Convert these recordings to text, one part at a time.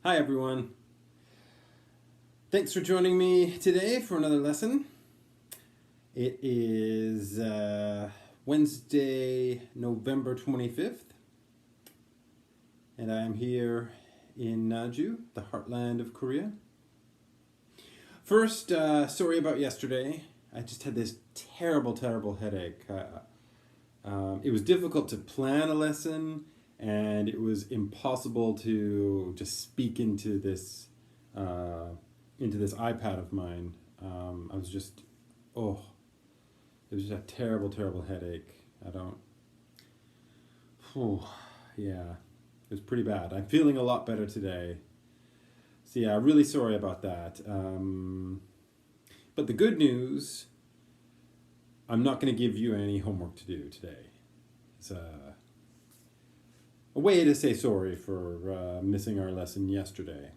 Hi everyone. Thanks for joining me today for another lesson. It is Wednesday, November 25th, and I am here in Naju, the heartland of Korea. First, sorry about yesterday. I just had this terrible headache. It was difficult to plan a lesson, and it was impossible to just speak into this iPad of mine. I was just, it was just a terrible headache. Yeah, it was pretty bad. I'm feeling a lot better today. So yeah, really sorry about that. But the good news, I'm not going to give you any homework to do today. It's a way to say sorry for missing our lesson yesterday.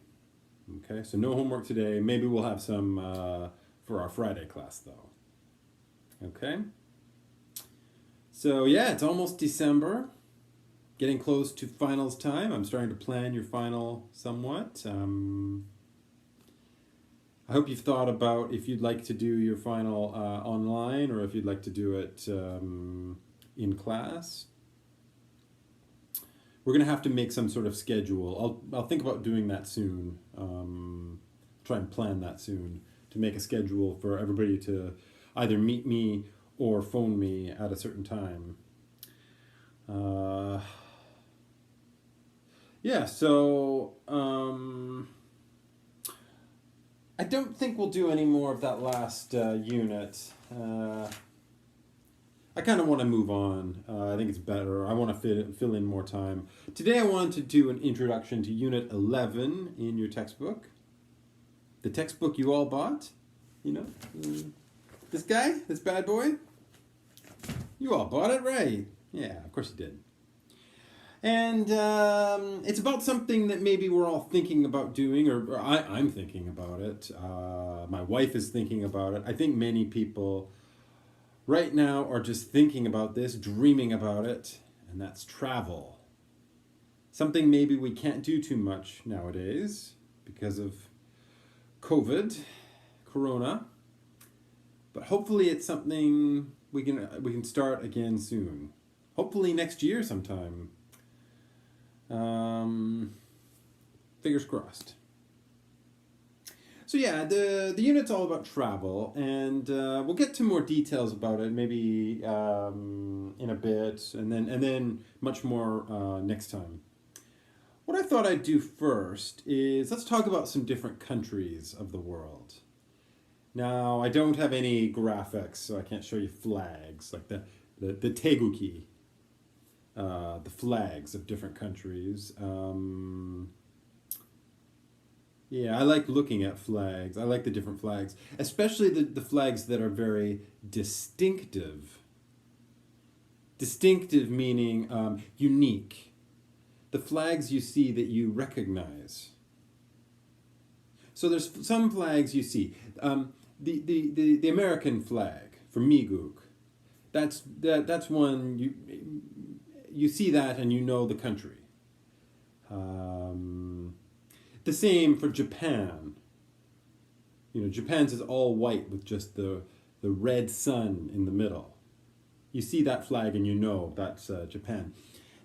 Okay, so no homework today. Maybe we'll have some for our Friday class though. Okay? So yeah, it's almost December. Getting close to finals time. I'm starting to plan your final somewhat. I hope you've thought about if you'd like to do your final online or if you'd like to do it in class. We're going to have to make some sort of schedule. I'll think about doing that soon. Try and plan that soon to make a schedule for everybody to either meet me or phone me at a certain time. So I don't think we'll do any more of that last unit. I kind of want to move on. I think it's better. I want to fill in more time. Today I wanted to do an introduction to Unit 11 in your textbook. The textbook you all bought. You know, this guy, this bad boy. You all bought it, right? Yeah, of course you did. And it's about something that maybe we're all thinking about doing, or I'm thinking about it. My wife is thinking about it. I think many people right now are just thinking about this, dreaming about it, and that's travel. Something maybe we can't do too much nowadays because of COVID, Corona, but hopefully it's something we can start again soon. Hopefully next year sometime. Fingers crossed. So yeah, the unit's all about travel, and we'll get to more details about it maybe in a bit, and then much more next time. What I thought I'd do first is let's talk about some different countries of the world. Now, I don't have any graphics, so I can't show you flags like the teguki, the flags of different countries. Yeah, I like looking at flags. I like the different flags, especially the flags that are very distinctive. Distinctive meaning unique. The flags you see that you recognize. So there's some flags you see. The American flag for Migook. That's one you see that and you know the country. The same for Japan. You know, Japan's is all white with just the red sun in the middle. You see that flag and you know that's Japan.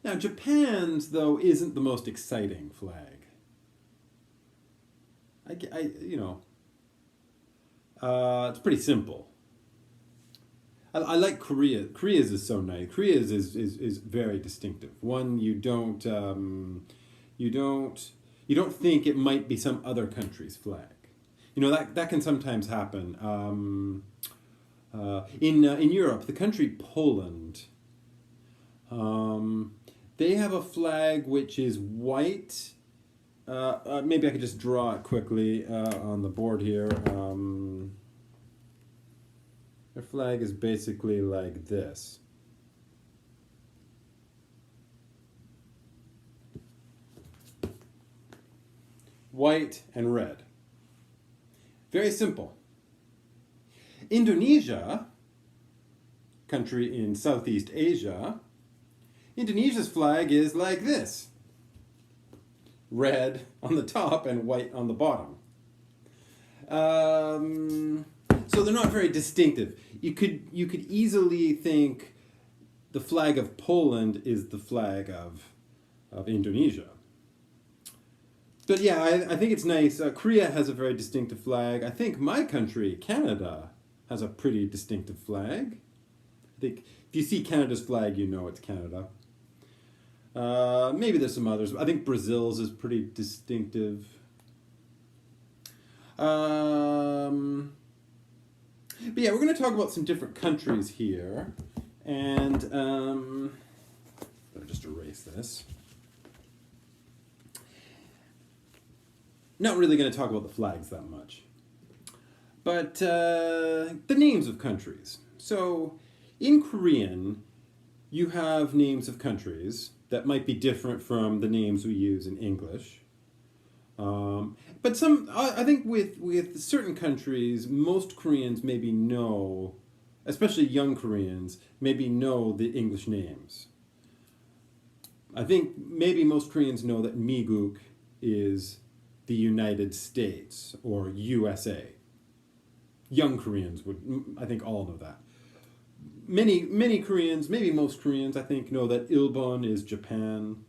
Now, Japan's, though, isn't the most exciting flag. It's pretty simple. I like Korea. Korea's is so nice. Korea's is very distinctive. One you don't think it might be some other country's flag. You know, that can sometimes happen. In Europe, the country Poland, they have a flag which is white. Maybe I could just draw it quickly on the board here. Their flag is basically like this. White and red. Very simple. Indonesia, country in Southeast Asia, Indonesia's flag is like this. red on the top and white on the bottom. So they're not very distinctive. You could easily think the flag of Poland is the flag of Indonesia. But yeah, I think it's nice. Korea has a very distinctive flag. I think my country, Canada, has a pretty distinctive flag. I think if you see Canada's flag, you know it's Canada. Maybe there's some others. I think Brazil's is pretty distinctive. But yeah, we're going to talk about some different countries here. And better just erase this. Not really going to talk about the flags that much. But the names of countries. So in Korean, you have names of countries that might be different from the names we use in English. But I think with certain countries, most Koreans maybe know, especially young Koreans, maybe know the English names. I think maybe most Koreans know that Migook is the United States or USA. Young Koreans would, I think, all know that. Many Koreans, maybe most Koreans, I think, know that Ilbon is Japan,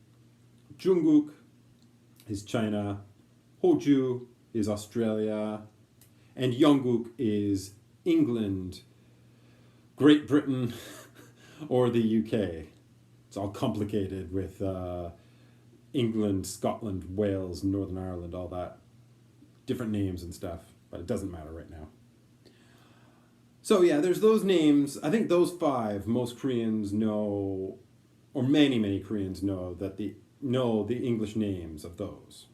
Jungkook is China, Hoju is Australia, and Yeongguk is England, Great Britain, or the UK. It's all complicated with England, Scotland, Wales, Northern Ireland, all that. Different names and stuff, but it doesn't matter right now. So yeah, there's those names. I think those five most Koreans know, or many Koreans know the English names of those.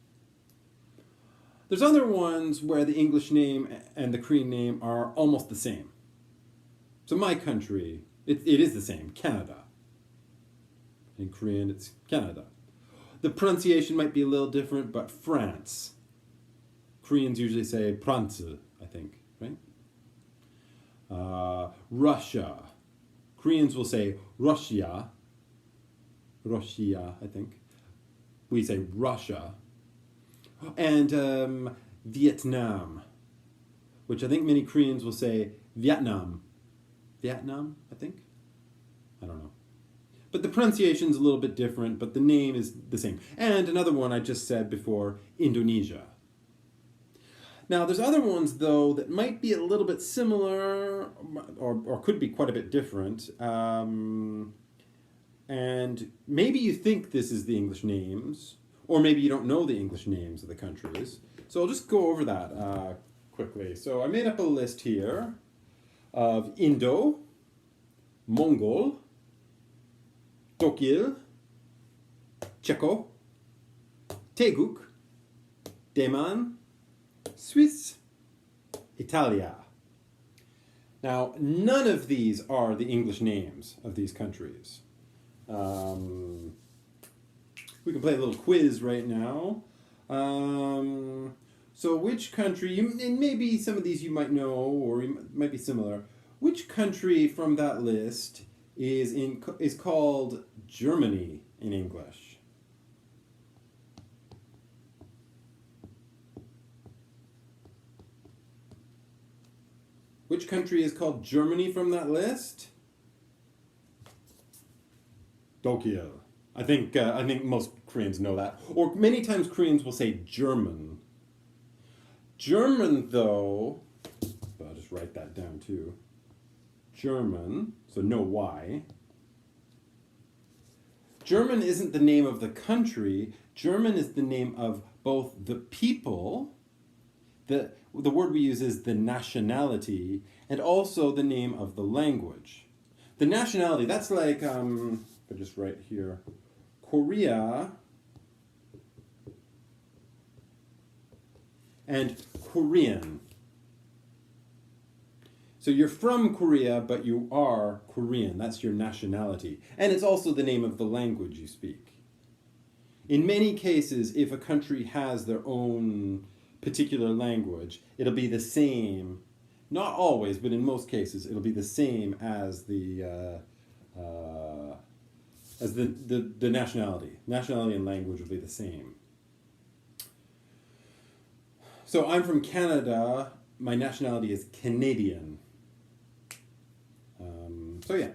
There's other ones where the English name and the Korean name are almost the same. So my country, it is the same, Canada. In Korean, it's Canada. The pronunciation might be a little different, but France. Koreans usually say France, I think, right? Russia. Koreans will say Russia. Russia, I think. We say Russia. And Vietnam, which I think many Koreans will say Vietnam. Vietnam, I think? I don't know. But the pronunciation's a little bit different, but the name is the same. And another one I just said before, Indonesia. Now, there's other ones, though, that might be a little bit similar or could be quite a bit different. And maybe you think this is the English names, or maybe you don't know the English names of the countries. So I'll just go over that quickly. So I made up a list here of Indo, Mongol, Dokil, Checo, Taeguk, Daeman, Swiss, Italia. Now, none of these are the English names of these countries. We can play a little quiz right now. So which country, and maybe some of these you might know or might be similar, which country from that list is called Germany in English? Which country is called Germany from that list? Tokyo. I think most Koreans know that. Or many times Koreans will say German. German, though, I'll just write that down too. German, so no Y. German isn't the name of the country. German is the name of both the people, the word we use is the nationality, and also the name of the language. The nationality, that's like, I just write here, Korea and Korean. So you're from Korea, but you are Korean. That's your nationality. And it's also the name of the language you speak. In many cases, if a country has their own particular language, it'll be the same, not always, but in most cases, it'll be the same as the nationality. Nationality and language will be the same. So I'm from Canada. My nationality is Canadian. So yeah.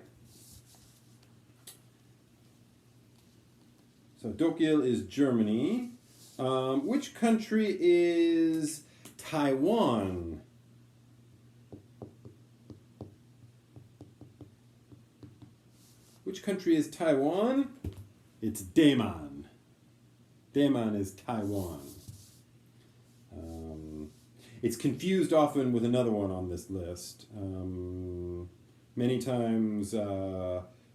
So Dokil is Germany. Which country is Taiwan? Which country is Taiwan? It's Daeman. Daeman is Taiwan. It's confused often with another one on this list. Many times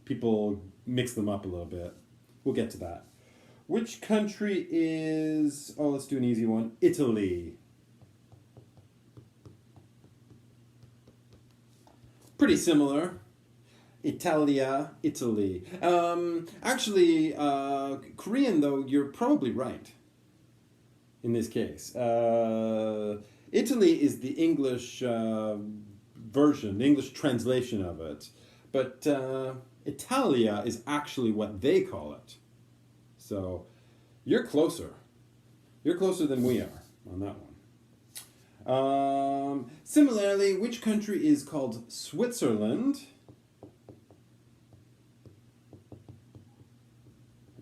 people mix them up a little bit. We'll get to that. Which country is... Oh, let's do an easy one. Italy. Pretty similar. Italia, Italy. Actually, Korean, though, you're probably right in this case. Italy is the English version, the English translation of it. But Italia is actually what they call it. So you're closer. You're closer than we are on that one. Similarly, which country is called Switzerland?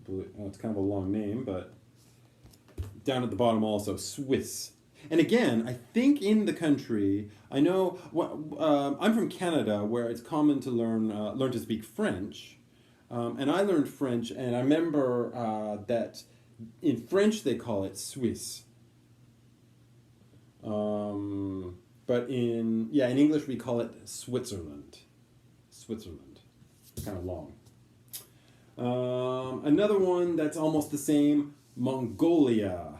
It's kind of a long name, but down at the bottom also, Swiss. And again, I think in the country, I know, I'm from Canada, where it's common to learn to speak French. And I learned French, and I remember that in French they call it Swiss. But in English we call it Switzerland. Switzerland. Kind of long. Another one that's almost the same, Mongolia.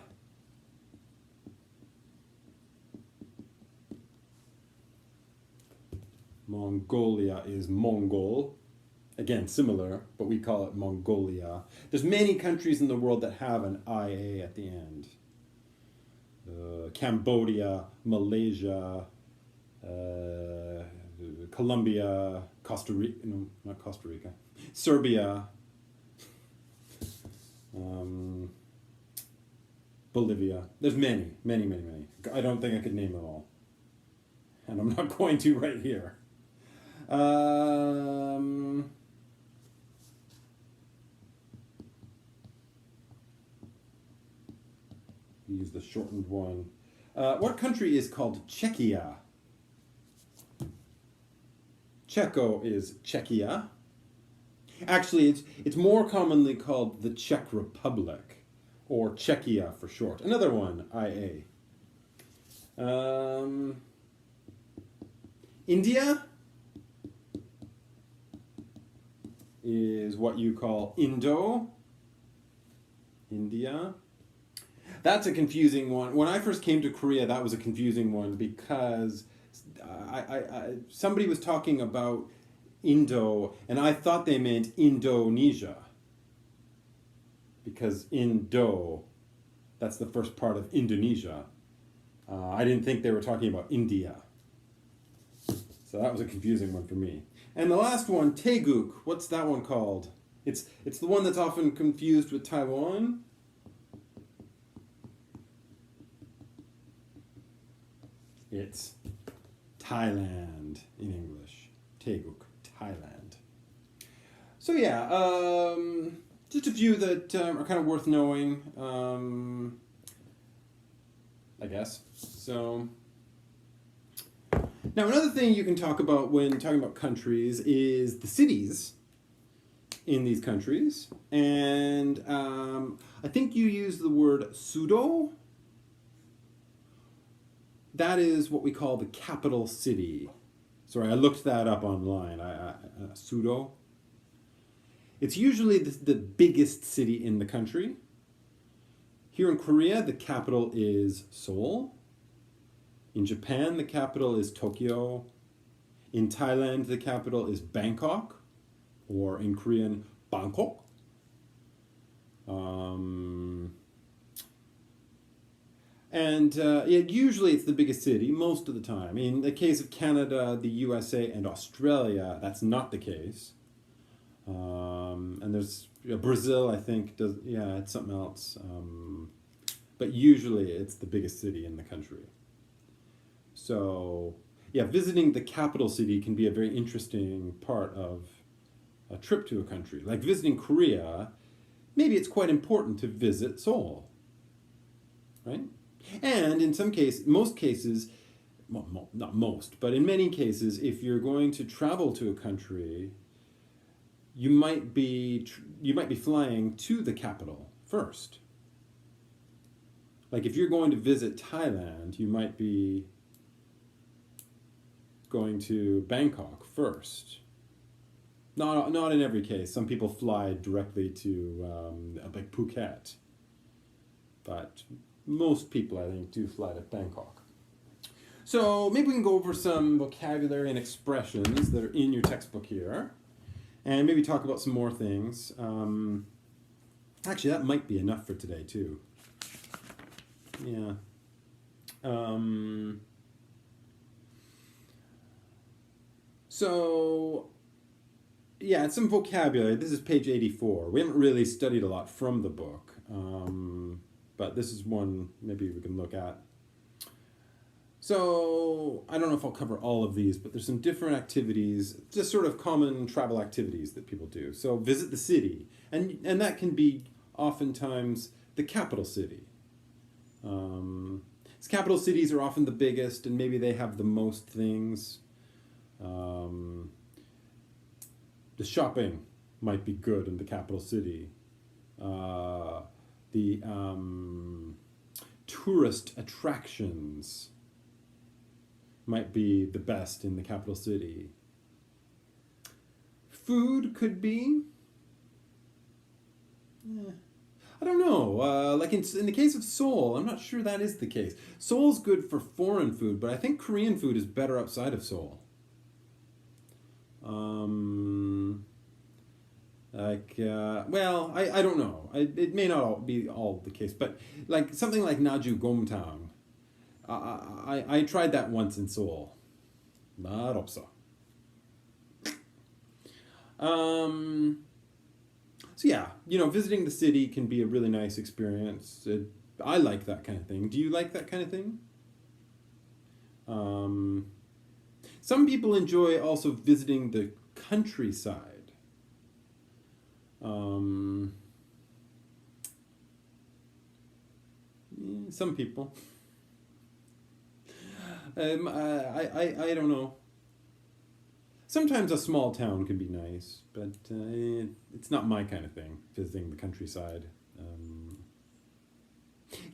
Mongolia is Mongol. Again, similar, but we call it Mongolia. There's many countries in the world that have an IA at the end. Cambodia, Malaysia, Colombia, Costa Rica, no, not Costa Rica, Serbia, Bolivia. There's many. I don't think I could name them all. And I'm not going to right here. Use the shortened one. What country is called Czechia? Czecho is Czechia. Actually, it's more commonly called the Czech Republic, or Czechia for short. Another one, IA. India is what you call Indo. India. That's a confusing one. When I first came to Korea, that was a confusing one because somebody was talking about Indo, and I thought they meant Indonesia. Because Indo, that's the first part of Indonesia. I didn't think they were talking about India. So that was a confusing one for me. And the last one, Taeguk, what's that one called? It's the one that's often confused with Taiwan. It's Thailand in English. Taeguk, Thailand. So yeah, just a few that are kind of worth knowing, I guess. So now another thing you can talk about when talking about countries is the cities in these countries. And I think you use the word Sudo. That is what we call the capital city. Sorry, I looked that up online. Sudo. It's usually the biggest city in the country. Here in Korea, the capital is Seoul. In Japan, the capital is Tokyo. In Thailand, the capital is Bangkok, or in Korean, Bangkok. Usually it's the biggest city most of the time. In the case of Canada, the USA, and Australia, that's not the case. And there's Brazil, I think, it's something else. but usually it's the biggest city in the country. So, yeah, visiting the capital city can be a very interesting part of a trip to a country. Like visiting Korea, maybe it's quite important to visit Seoul, right? And in some cases, most cases, well, not most, but in many cases, if you're going to travel to a country, you might be flying to the capital first. Like if you're going to visit Thailand, you might be going to Bangkok first. Not in every case. Some people fly directly to like Phuket, but most people, I think, do fly to Bangkok. So maybe we can go over some vocabulary and expressions that are in your textbook here, and maybe talk about some more things. Actually, that might be enough for today too. Yeah. So, yeah, it's some vocabulary. This is page 84. We haven't really studied a lot from the book, but this is one maybe we can look at. So, I don't know if I'll cover all of these, but there's some different activities, just sort of common travel activities that people do. So, visit the city, and that can be oftentimes the capital city. Capital cities are often the biggest, and maybe they have the most things. The shopping might be good in the capital city. The tourist attractions might be the best in the capital city. Food could be... I don't know. Like in the case of Seoul, I'm not sure that is the case. Seoul's good for foreign food, but I think Korean food is better outside of Seoul. Well, I don't know. It may not be all the case, but like something like Naju Gomtang, I tried that once in Seoul. 맛없어. So yeah, visiting the city can be a really nice experience. I like that kind of thing. Do you like that kind of thing? Some people enjoy also visiting the countryside. Some people. I don't know. Sometimes a small town can be nice, but it's not my kind of thing, visiting the countryside.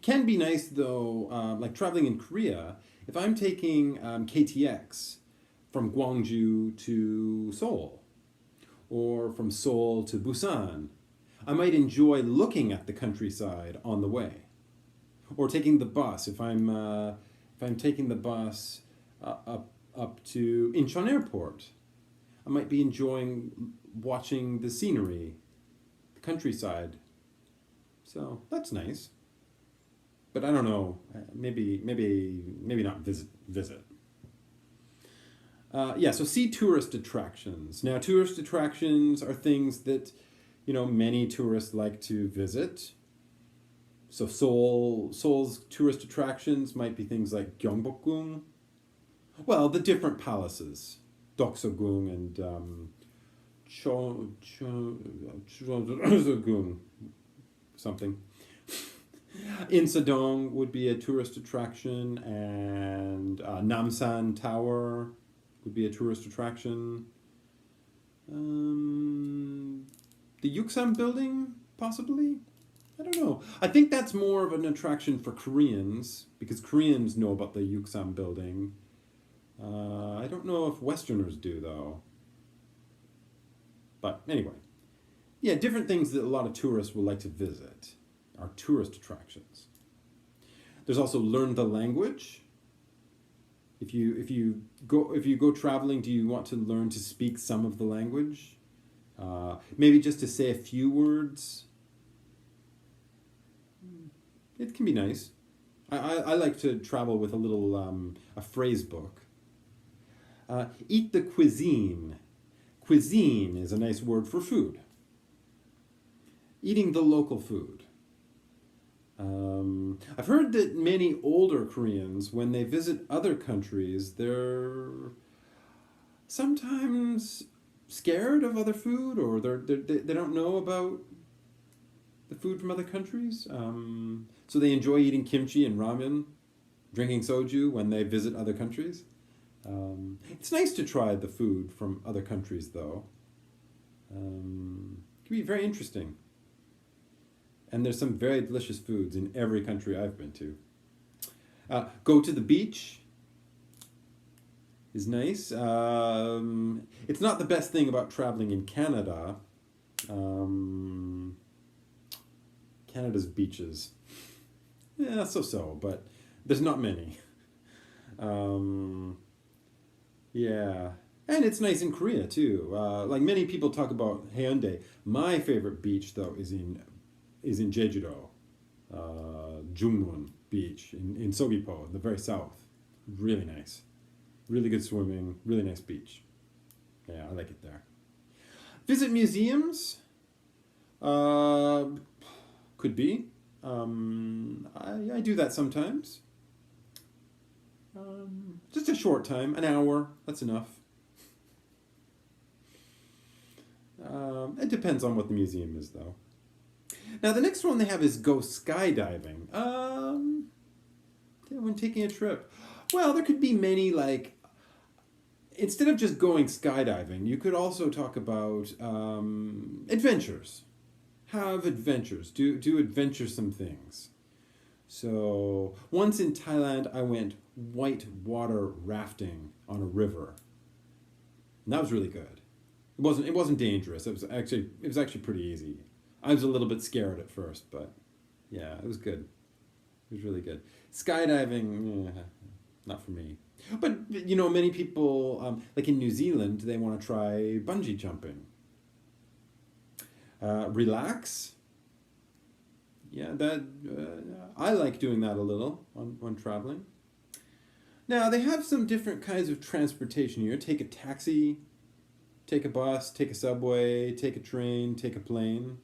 Can be nice, though, like traveling in Korea. If I'm taking KTX from Gwangju to Seoul, or from Seoul to Busan, I might enjoy looking at the countryside on the way. Or taking the bus, if I'm taking the bus up to Incheon Airport, I might be enjoying watching the scenery, the countryside. So that's nice. But I don't know. Maybe not visit. So see tourist attractions. Now, tourist attractions are things that, many tourists like to visit. So Seoul's tourist attractions might be things like Gyeongbokgung. Well, the different palaces, Doksegung and Chosegung, something. Insadong would be a tourist attraction, and Namsan Tower would be a tourist attraction. The Yuksam building, possibly? I don't know. I think that's more of an attraction for Koreans, because Koreans know about the Yuksam building. I don't know if Westerners do, though. But anyway. Yeah, different things that a lot of tourists will like to visit are tourist attractions. There's also learn the language. If you go traveling, do you want to learn to speak some of the language? Maybe just to say a few words. It can be nice. I like to travel with a little a phrase book. Eat the cuisine. Cuisine is a nice word for food. Eating the local food. I've heard that many older Koreans, when they visit other countries, they're sometimes scared of other food, or they don't know about the food from other countries. So they enjoy eating kimchi and ramen, drinking soju when they visit other countries. It's nice to try the food from other countries, though. It can be very interesting. And there's some very delicious foods in every country I've been to. Go to the beach is nice. It's not the best thing about traveling in Canada. Canada's beaches, yeah, so, but there's not many. Um, yeah, and it's nice in Korea too. Like many people talk about Haeundae. My favorite beach though is in Jeju-do, Jungmun Beach in Sogipo, the very south. Really nice, really good swimming, really nice beach. Yeah, I like it there. Visit museums. Uh, could be. I do that sometimes. Just a short time, an hour. That's enough. It depends on what the museum is, though. Now, the next one they have is go skydiving. Yeah, when taking a trip. Well, there could be many, like, instead of just going skydiving, you could also talk about adventures. Have adventures. Do adventuresome things. So, once in Thailand, I went white water rafting on a river. And that was really good. It wasn't dangerous. It was actually pretty easy. I was a little bit scared at first, but yeah, it was good. It was really good. Skydiving, not for me. But many people, like in New Zealand, they want to try bungee jumping. Relax. Yeah, that I like doing that a little when traveling. Now they have some different kinds of transportation here. Take a taxi, take a bus, take a subway, take a train, take a plane.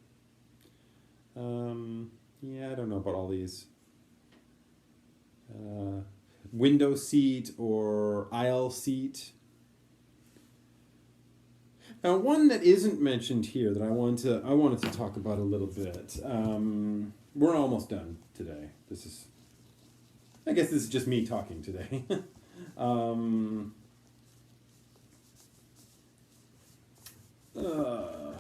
Yeah, I don't know about all these. Uh, Window seat or aisle seat. Now, one that isn't mentioned here that I wanted to talk about a little bit. We're almost done today. I guess this is just me talking today. um, uh,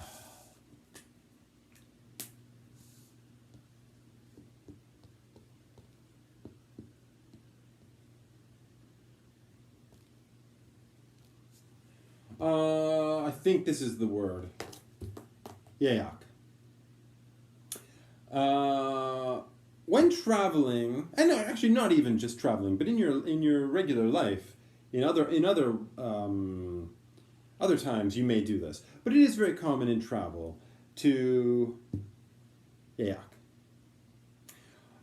I think this is the word. Yayak. When traveling, and actually not even just traveling, but in your regular life, in other times you may do this, but it is very common in travel to yayak.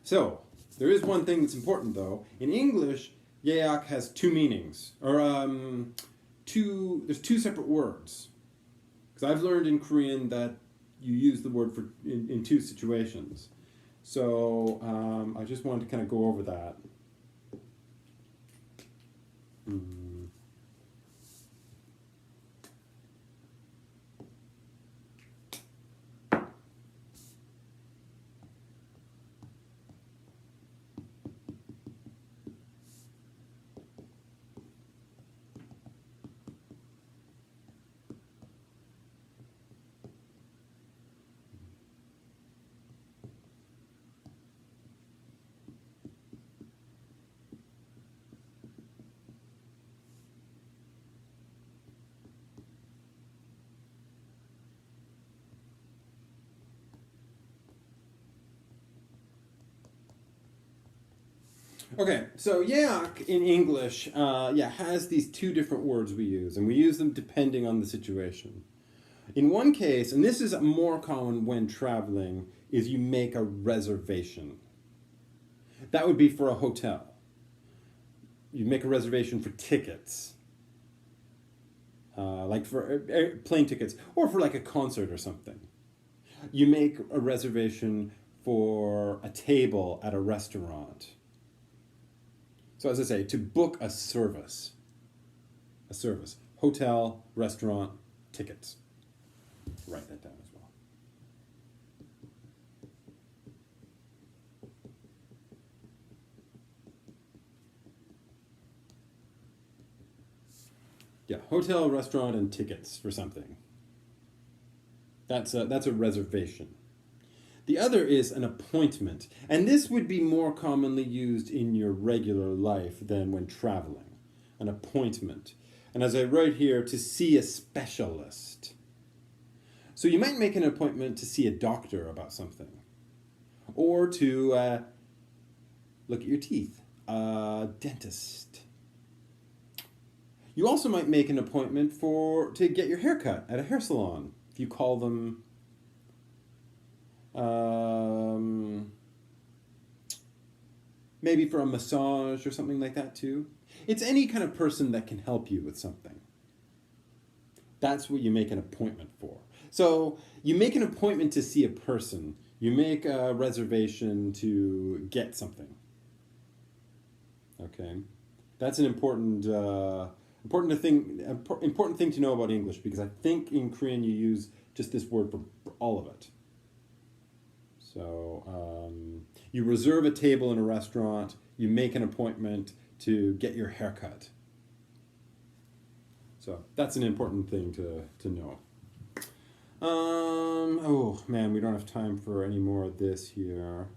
So there is one thing that's important though. In English, yayak has two meanings, or two. There's two separate words. Because I've learned in Korean that you use the word in two situations. So I just wanted to kind of go over that. Mm. Okay, so yak in English, has these two different words we use, and we use them depending on the situation. In one case, and this is more common when traveling, is you make a reservation. That would be for a hotel. You make a reservation for tickets, like for plane tickets, or for like a concert or something. You make a reservation for a table at a restaurant. So as I say, to book a service. A service. Hotel, restaurant, tickets. Write that down as well. Yeah, hotel, restaurant, and tickets for something. That's a reservation. The other is an appointment, and this would be more commonly used in your regular life than when traveling. An appointment. And as I write here, to see a specialist. So you might make an appointment to see a doctor about something, or to look at your teeth, a dentist. You also might make an appointment to get your hair cut at a hair salon. If you call them maybe for a massage or something like that too. It's any kind of person that can help you with something. That's what you make an appointment for. So you make an appointment to see a person. You make a reservation to get something. Okay, that's an important thing to know about English, because I think in Korean you use just this word for all of it. So you reserve a table in a restaurant, you make an appointment to get your hair cut. So that's an important thing to know. Oh man, we don't have time for any more of this here.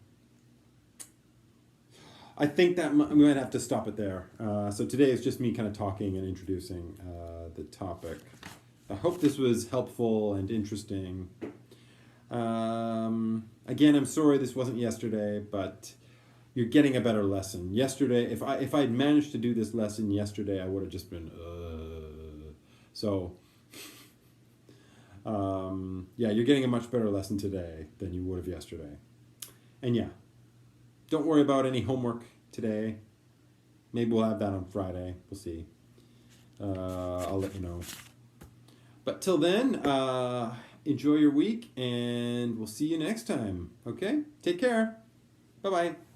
I think that we might have to stop it there. So today is just me kind of talking and introducing the topic. I hope this was helpful and interesting. Again, I'm sorry this wasn't yesterday, but you're getting a better lesson. Yesterday, if I'd managed to do this lesson yesterday, I would have just been, So, yeah, you're getting a much better lesson today than you would have yesterday. And yeah, don't worry about any homework today. Maybe we'll have that on Friday. We'll see. I'll let you know. But till then, enjoy your week, and we'll see you next time. Okay? Take care. Bye-bye.